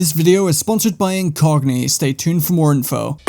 This video is sponsored by Incogni. Stay tuned for more info.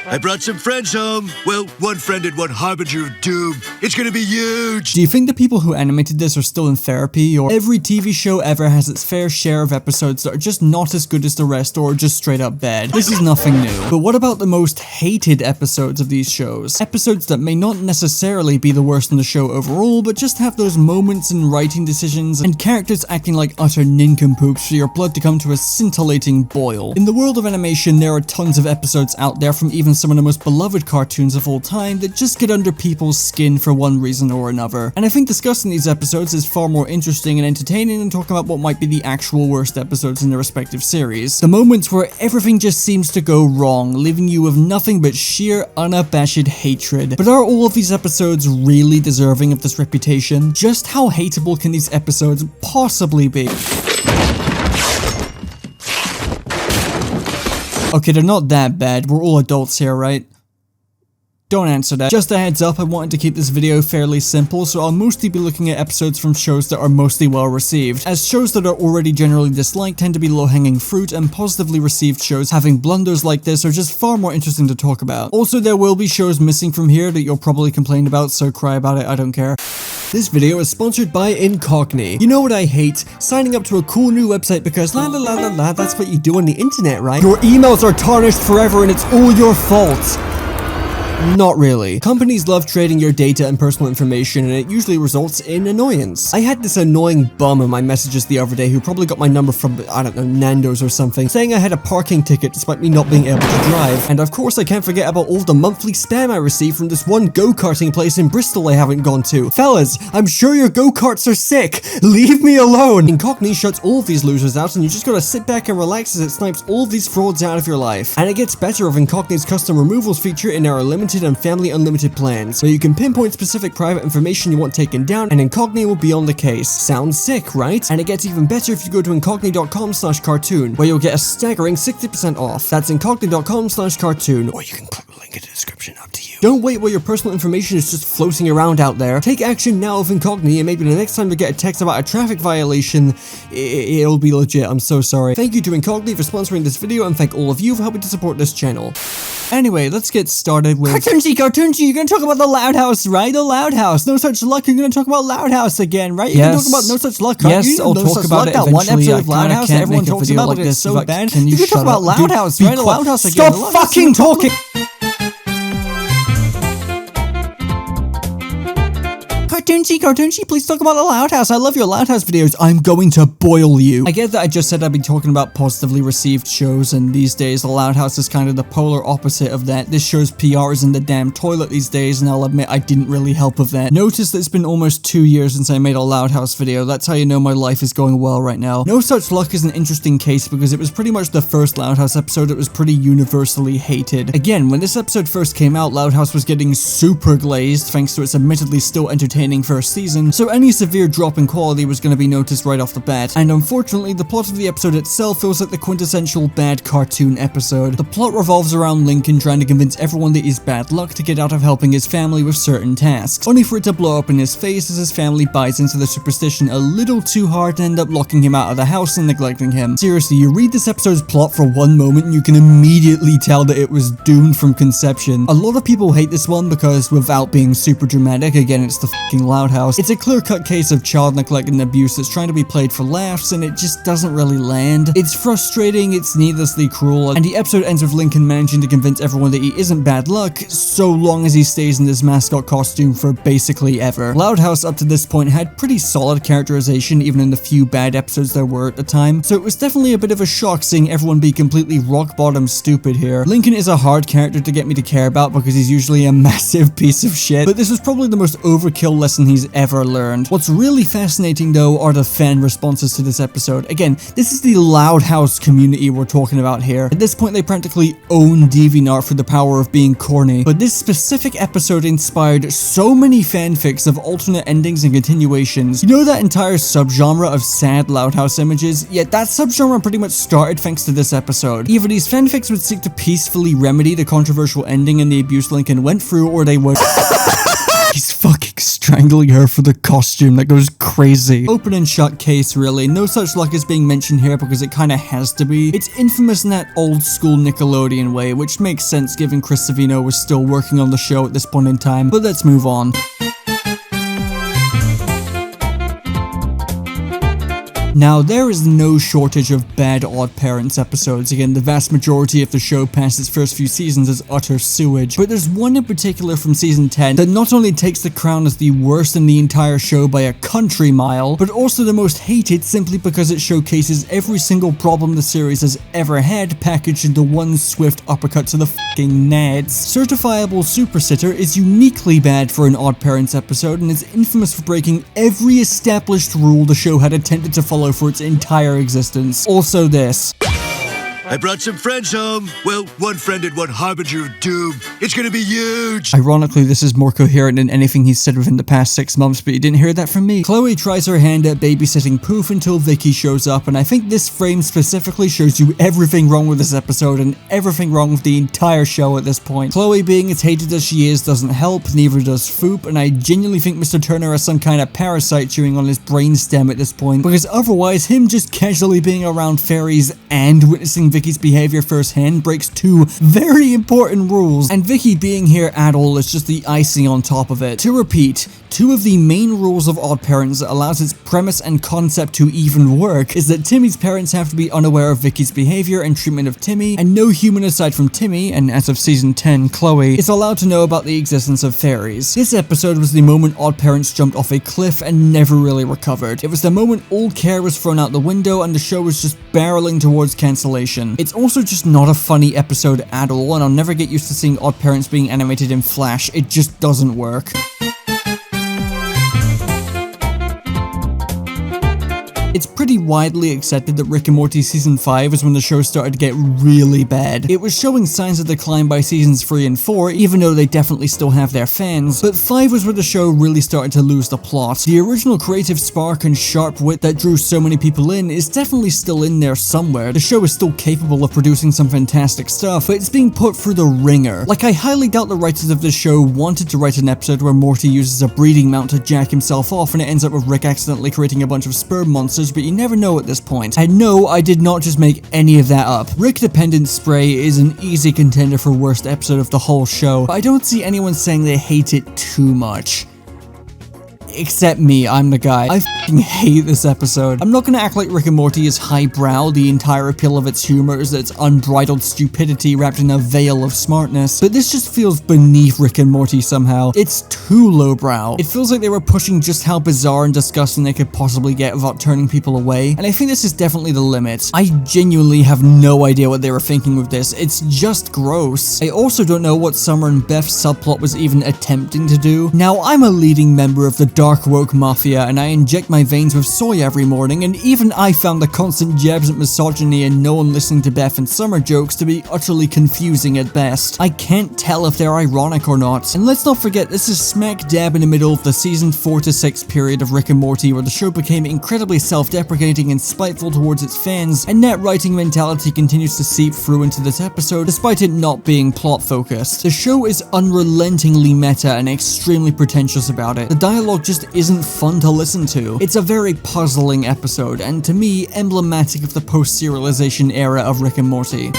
I brought some friends home. Well, one friend and one harbinger of doom. It's gonna be huge. Do you think the people who animated this are still in therapy, or every TV show ever has its fair share of episodes that are just not as good as the rest or just straight up bad? This is nothing new. But what about the most hated episodes of these shows? Episodes that may not necessarily be the worst in the show overall, but just have those moments in writing decisions and characters acting like utter nincompoops for your blood to come to a scintillating boil. In the world of animation, there are tons of episodes out there from even some of the most beloved cartoons of all time that just get under people's skin for one reason or another. And I think discussing these episodes is far more interesting and entertaining than talking about what might be the actual worst episodes in their respective series. The moments where everything just seems to go wrong, leaving you with nothing but sheer unabashed hatred. But are all of these episodes really deserving of this reputation? Just how hateable can these episodes possibly be? Okay, they're not that bad. We're all adults here, right? Don't answer that. Just a heads up, I wanted to keep this video fairly simple, so I'll mostly be looking at episodes from shows that are mostly well received, as shows that are already generally disliked tend to be low-hanging fruit, and positively received shows having blunders like this are just far more interesting to talk about. Also, there will be shows missing from here that you'll probably complain about, so cry about it, I don't care. This video is sponsored by Incogni. You know what I hate? Signing up to a cool new website because la la la la la, that's what you do on the internet, right? Your emails are tarnished forever and it's all your fault. Not really. Companies love trading your data and personal information, and it usually results in annoyance. I had this annoying bum in my messages the other day who probably got my number from, I don't know, Nando's or something, saying I had a parking ticket despite me not being able to drive. And of course I can't forget about all the monthly spam I receive from this one go-karting place in Bristol I haven't gone to. Fellas, I'm sure your go-karts are sick. Leave me alone. Incogni shuts all of these losers out, and you just gotta sit back and relax as it snipes all of these frauds out of your life. And it gets better with Incogni's custom removals feature in our limited and family unlimited plans, where you can pinpoint specific private information you want taken down, and Incogni will be on the case. Sounds sick, right? And it gets even better if you go to incogni.com/cartoon, where you'll get a staggering 60% off. That's incogni.com/cartoon, or you can put the link in the description, up to you. Don't wait while your personal information is just floating around out there. Take action now with Incogni, and maybe the next time you get a text about a traffic violation, it'll be legit. I'm so sorry. Thank you to Incogni for sponsoring this video, and thank all of you for helping to support this channel. Anyway, let's get started with Cartoonshi, you're gonna talk about the Loud House, right? The Loud House. No Such Luck, you're gonna talk about Loud House again, right? You're gonna talk about No Such Luck, right? Yes, I'll talk about it that eventually. one episode of Loud House that everyone talks about, like but it's so bad. Can you can talk about Loud House, right? The Loud House again. Stop fucking talking! Cartoonshi, please talk about the Loud House. I love your Loud House videos. I'm going to boil you. I get that I just said I'd be talking about positively received shows, and these days the Loud House is kind of the polar opposite of that. This show's PR is in the damn toilet these days, and I'll admit I didn't really help with that. Notice that it's been almost 2 years since I made a Loud House video. That's how you know my life is going well right now. No Such Luck is an interesting case because it was pretty much the first Loud House episode that was pretty universally hated. Again, when this episode first came out, Loud House was getting super glazed thanks to its admittedly still entertaining first season, so any severe drop in quality was going to be noticed right off the bat. And unfortunately, the plot of the episode itself feels like the quintessential bad cartoon episode. The plot revolves around Lincoln trying to convince everyone that he's bad luck to get out of helping his family with certain tasks, only for it to blow up in his face as his family buys into the superstition a little too hard and end up locking him out of the house and neglecting him. Seriously, you read this episode's plot for one moment and you can immediately tell that it was doomed from conception. A lot of people hate this one because, without being super dramatic, again, it's the fucking Loud House. It's a clear-cut case of child neglect and abuse that's trying to be played for laughs, and it just doesn't really land. It's frustrating, it's needlessly cruel, and the episode ends with Lincoln managing to convince everyone that he isn't bad luck, so long as he stays in this mascot costume for basically ever. Loud House up to this point had pretty solid characterization, even in the few bad episodes there were at the time, so it was definitely a bit of a shock seeing everyone be completely rock-bottom stupid here. Lincoln is a hard character to get me to care about because he's usually a massive piece of shit, but this was probably the most overkill lesson he's ever learned. What's really fascinating though are the fan responses to this episode. Again, this is the Loud House community we're talking about here. At this point they practically own DeviantArt for the power of being corny, but this specific episode inspired so many fanfics of alternate endings and continuations. You know that entire subgenre of sad Loud House images? Yet that subgenre pretty much started thanks to this episode. Either these fanfics would seek to peacefully remedy the controversial ending and the abuse Lincoln went through, or they would He's fucking stupid. strangling her for the costume. That goes crazy. Open and shut case, really. No such luck is being mentioned here because it kinda has to be. It's infamous in that old school Nickelodeon way, which makes sense given Chris Savino was still working on the show at this point in time, but let's move on. Now, there is no shortage of bad Odd Parents episodes. Again, the vast majority of the show past its first few seasons is utter sewage. But there's one in particular from season 10 that not only takes the crown as the worst in the entire show by a country mile, but also the most hated simply because it showcases every single problem the series has ever had packaged into one swift uppercut to the fucking nads. Certifiable Super Sitter is uniquely bad for an Odd Parents episode and is infamous for breaking every established rule the show had attempted to follow for its entire existence. Also this. I brought some friends home. Well, one friend and one harbinger of doom. It's gonna be huge. Ironically, this is more coherent than anything he's said within the past 6 months, but you didn't hear that from me. Chloe tries her hand at babysitting Poof until Vicky shows up, and I think this frame specifically shows you everything wrong with this episode and everything wrong with the entire show at this point. Chloe being as hated as she is doesn't help, neither does Foop, and I genuinely think Mr. Turner has some kind of parasite chewing on his brainstem at this point, because otherwise him just casually being around fairies and witnessing Vicky's behavior firsthand breaks two very important rules, and Vicky being here at all is just the icing on top of it. To repeat, two of the main rules of Odd Parents that allows its premise and concept to even work is that Timmy's parents have to be unaware of Vicky's behavior and treatment of Timmy, and no human aside from Timmy, and as of season 10, Chloe, is allowed to know about the existence of fairies. This episode was the moment Odd Parents jumped off a cliff and never really recovered. It was the moment all care was thrown out the window and the show was just barreling towards cancellation. It's also just not a funny episode at all, and I'll never get used to seeing Odd Parents being animated in Flash. It just doesn't work. It's pretty widely accepted that Rick and Morty Season 5 is when the show started to get really bad. It was showing signs of decline by seasons 3 and 4, even though they definitely still have their fans, but 5 was where the show really started to lose the plot. The original creative spark and sharp wit that drew so many people in is definitely still in there somewhere. The show is still capable of producing some fantastic stuff, but it's being put through the ringer. Like, I highly doubt the writers of this show wanted to write an episode where Morty uses a breeding mount to jack himself off and it ends up with Rick accidentally creating a bunch of sperm monsters, but you never know at this point. And no, I did not just make any of that up. Rick Dependent Spray is an easy contender for worst episode of the whole show, but I don't see anyone saying they hate it too much. Except me, I'm the guy. I f***ing hate this episode. I'm not gonna act like Rick and Morty is highbrow. The entire appeal of its humor is that it's unbridled stupidity wrapped in a veil of smartness, but this just feels beneath Rick and Morty somehow. It's too lowbrow. It feels like they were pushing just how bizarre and disgusting they could possibly get without turning people away, and I think this is definitely the limit. I genuinely have no idea what they were thinking with this. It's just gross. I also don't know what Summer and Beth's subplot was even attempting to do. Now, I'm a leading member of the Dark Woke Mafia, and I inject my veins with soy every morning, and even I found the constant jabs at misogyny and no one listening to Beth and Summer jokes to be utterly confusing at best. I can't tell if they're ironic or not. And let's not forget, this is smack dab in the middle of the season 4 to 6 period of Rick and Morty, where the show became incredibly self-deprecating and spiteful towards its fans, and that writing mentality continues to seep through into this episode, despite it not being plot-focused. The show is unrelentingly meta and extremely pretentious about it. The dialogue just isn't fun to listen to. It's a very puzzling episode, and to me, emblematic of the post-serialization era of Rick and Morty.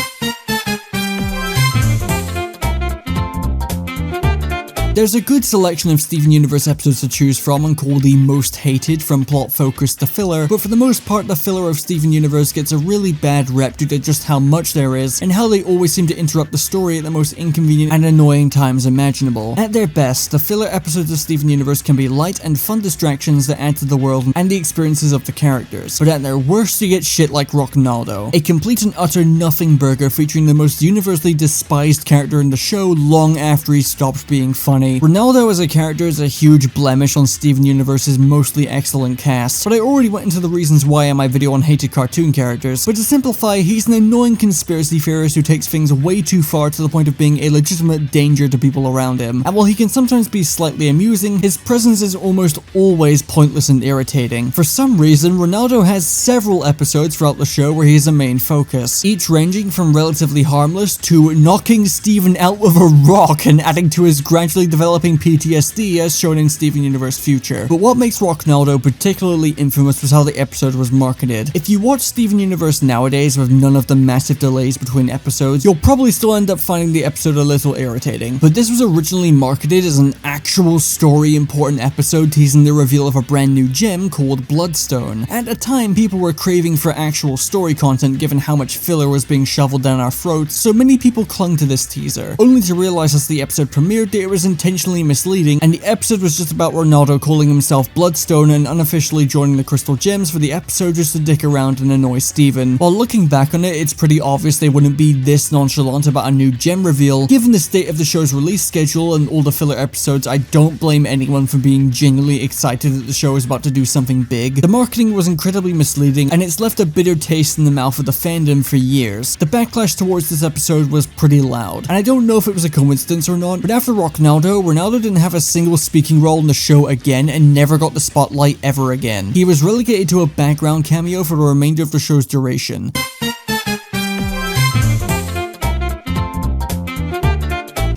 There's a good selection of Steven Universe episodes to choose from and call the most hated, from plot focus to filler, but for the most part the filler of Steven Universe gets a really bad rep due to just how much there is, and how they always seem to interrupt the story at the most inconvenient and annoying times imaginable. At their best, the filler episodes of Steven Universe can be light and fun distractions that add to the world and the experiences of the characters, but at their worst you get shit like Rocknaldo, a complete and utter nothing burger featuring the most universally despised character in the show long after he stopped being funny. Ronaldo as a character is a huge blemish on Steven Universe's mostly excellent cast, but I already went into the reasons why in my video on hated cartoon characters, but to simplify, he's an annoying conspiracy theorist who takes things way too far to the point of being a legitimate danger to people around him, and while he can sometimes be slightly amusing, his presence is almost always pointless and irritating. For some reason, Ronaldo has several episodes throughout the show where he is a main focus, each ranging from relatively harmless to knocking Steven out with a rock and adding to his gradually developing PTSD as shown in Steven Universe Future. But what makes Rocknaldo particularly infamous was how the episode was marketed. If you watch Steven Universe nowadays with none of the massive delays between episodes, you'll probably still end up finding the episode a little irritating. But this was originally marketed as an actual story important episode teasing the reveal of a brand new gem called Bloodstone. At the time, people were craving for actual story content given how much filler was being shoveled down our throats, so many people clung to this teaser, only to realize as the episode premiered that it was intentionally misleading, and the episode was just about Ronaldo calling himself Bloodstone and unofficially joining the Crystal Gems for the episode just to dick around and annoy Steven. While looking back on it, it's pretty obvious they wouldn't be this nonchalant about a new gem reveal. Given the state of the show's release schedule and all the filler episodes, I don't blame anyone for being genuinely excited that the show is about to do something big. The marketing was incredibly misleading, and it's left a bitter taste in the mouth of the fandom for years. The backlash towards this episode was pretty loud, and I don't know if it was a coincidence or not, but after Rocknaldo, Ronaldo didn't have a single speaking role in the show again and never got the spotlight ever again. He was relegated to a background cameo for the remainder of the show's duration.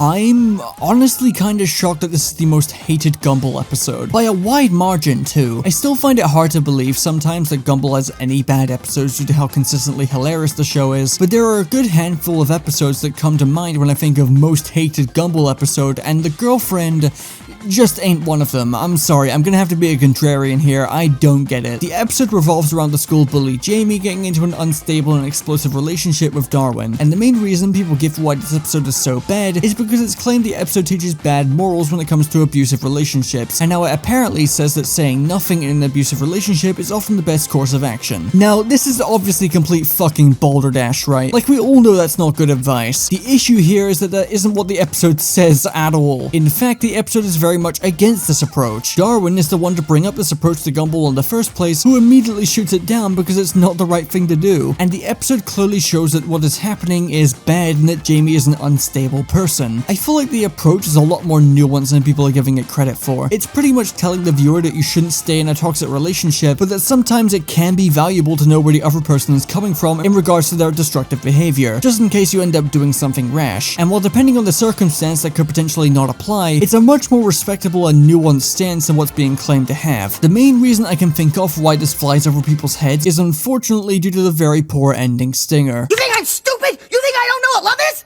I'm honestly kinda shocked that this is the most hated Gumball episode, by a wide margin too. I still find it hard to believe sometimes that Gumball has any bad episodes due to how consistently hilarious the show is, but there are a good handful of episodes that come to mind when I think of most hated Gumball episode, and The Girlfriend just ain't one of them. I'm sorry, I'm gonna have to be a contrarian here, I don't get it. The episode revolves around the school bully Jamie getting into an unstable and explosive relationship with Darwin, and the main reason people give for why this episode is so bad is because it's claimed the episode teaches bad morals when it comes to abusive relationships, and now it apparently says that saying nothing in an abusive relationship is often the best course of action. Now, this is obviously complete fucking balderdash, right? Like, we all know that's not good advice. The issue here is that that isn't what the episode says at all. In fact, the episode is very much against this approach. Darwin is the one to bring up this approach to Gumball in the first place, who immediately shoots it down because it's not the right thing to do. And the episode clearly shows that what is happening is bad and that Jamie is an unstable person. I feel like the approach is a lot more nuanced than people are giving it credit for. It's pretty much telling the viewer that you shouldn't stay in a toxic relationship, but that sometimes it can be valuable to know where the other person is coming from in regards to their destructive behavior, just in case you end up doing something rash. And while depending on the circumstance that could potentially not apply, it's a much more respectable and nuanced stance than what's being claimed to have. The main reason I can think of why this flies over people's heads is unfortunately due to the very poor ending stinger. You think I'm stupid? You think I don't know what love is?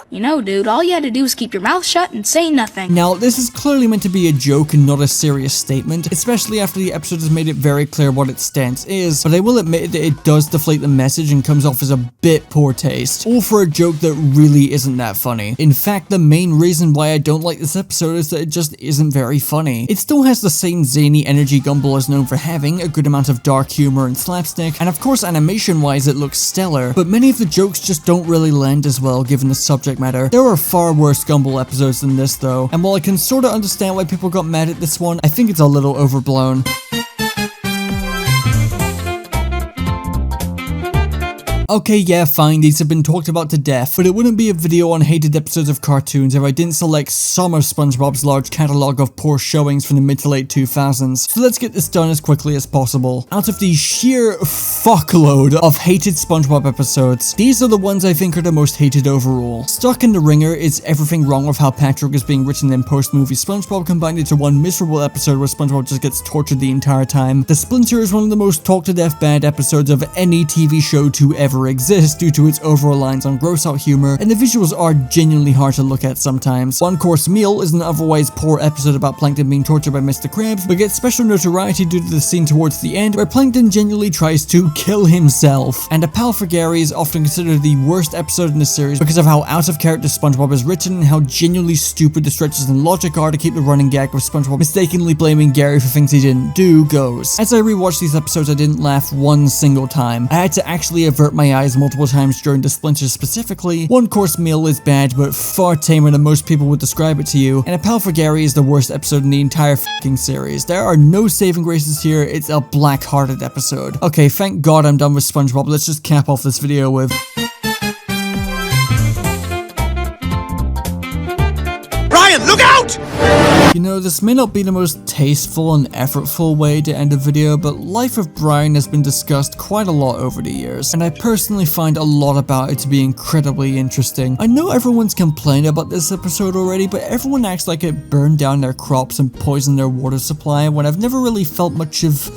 You know, dude, all you had to do was keep your mouth shut and say nothing. Now, this is clearly meant to be a joke and not a serious statement, especially after the episode has made it very clear what its stance is, but I will admit that it does deflate the message and comes off as a bit poor taste, all for a joke that really isn't that funny. In fact, the main reason why I don't like this episode is that it just isn't very funny. It still has the same zany energy Gumball is known for having, a good amount of dark humor and slapstick, and of course animation-wise it looks stellar, but many of the jokes just don't really land as well given the subject matter. There are far worse Gumball episodes than this though, and while I can sorta understand why people got mad at this one, I think it's a little overblown. Okay, yeah, fine, these have been talked about to death, but it wouldn't be a video on hated episodes of cartoons if I didn't select some of SpongeBob's large catalogue of poor showings from the mid to late 2000s, so let's get this done as quickly as possible. Out of the sheer fuckload of hated SpongeBob episodes, these are the ones I think are the most hated overall. Stuck in the Ringer is everything wrong with how Patrick is being written in post-movie SpongeBob combined into one miserable episode where SpongeBob just gets tortured the entire time. The Splinter is one of the most talked to death bad episodes of any TV show to ever exist due to its over-reliance on gross-out humor, and the visuals are genuinely hard to look at sometimes. One Course Meal is an otherwise poor episode about Plankton being tortured by Mr. Krabs, but gets special notoriety due to the scene towards the end where Plankton genuinely tries to kill himself. And A Pal for Gary is often considered the worst episode in the series because of how out-of-character SpongeBob is written and how genuinely stupid the stretches in logic are to keep the running gag with SpongeBob mistakenly blaming Gary for things he didn't do goes. As I rewatched these episodes, I didn't laugh one single time. I had to actually avert my eyes multiple times during the Splinter specifically. One Course Meal is bad, but far tamer than most people would describe it to you, and A Pal for Gary is the worst episode in the entire fucking series. There are no saving graces here, it's a black-hearted episode. Okay, thank God I'm done with SpongeBob, let's just cap off this video with... Ryan! Brian, look out! You know, this may not be the most tasteful and effortful way to end a video, but life of Brian has been discussed quite a lot over the years, and I personally find a lot about it to be incredibly interesting. I know everyone's complained about this episode already, but everyone acts like it burned down their crops and poisoned their water supply, when I've never really felt much of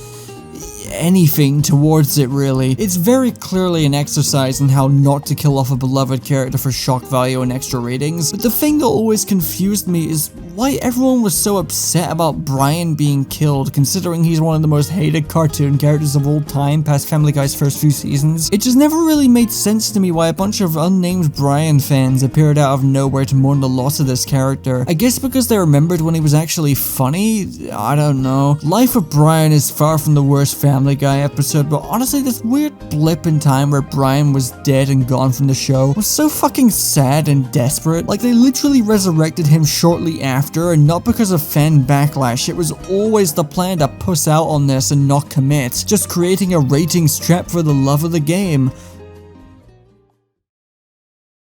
anything towards it, really. It's very clearly an exercise in how not to kill off a beloved character for shock value and extra ratings, but the thing that always confused me is why everyone was so upset about Brian being killed, considering he's one of the most hated cartoon characters of all time past Family Guy's first few seasons. It just never really made sense to me why a bunch of unnamed Brian fans appeared out of nowhere to mourn the loss of this character. I guess because they remembered when he was actually funny? I don't know. Life of Brian is far from the worst Family Guy episode, but honestly, this weird blip in time where Brian was dead and gone from the show was so fucking sad and desperate. Like, they literally resurrected him shortly after, and not because of fan backlash. It was always the plan to puss out on this and not commit, just creating a ratings trap for the love of the game.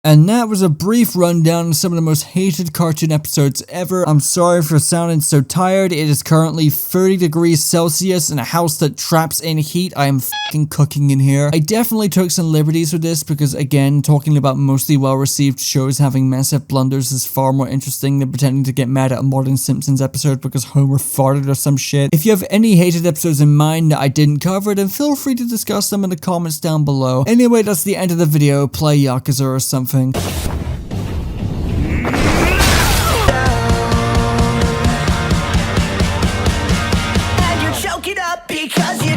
And that was a brief rundown of some of the most hated cartoon episodes ever. I'm sorry for sounding so tired. It is currently 30 degrees Celsius in a house that traps in heat. I am fucking cooking in here. I definitely took some liberties with this because, again, talking about mostly well-received shows having massive blunders is far more interesting than pretending to get mad at a modern Simpsons episode because Homer farted or some shit. If you have any hated episodes in mind that I didn't cover, then feel free to discuss them in the comments down below. Anyway, that's the end of the video. Play Yakuza or something. And you choke it up because you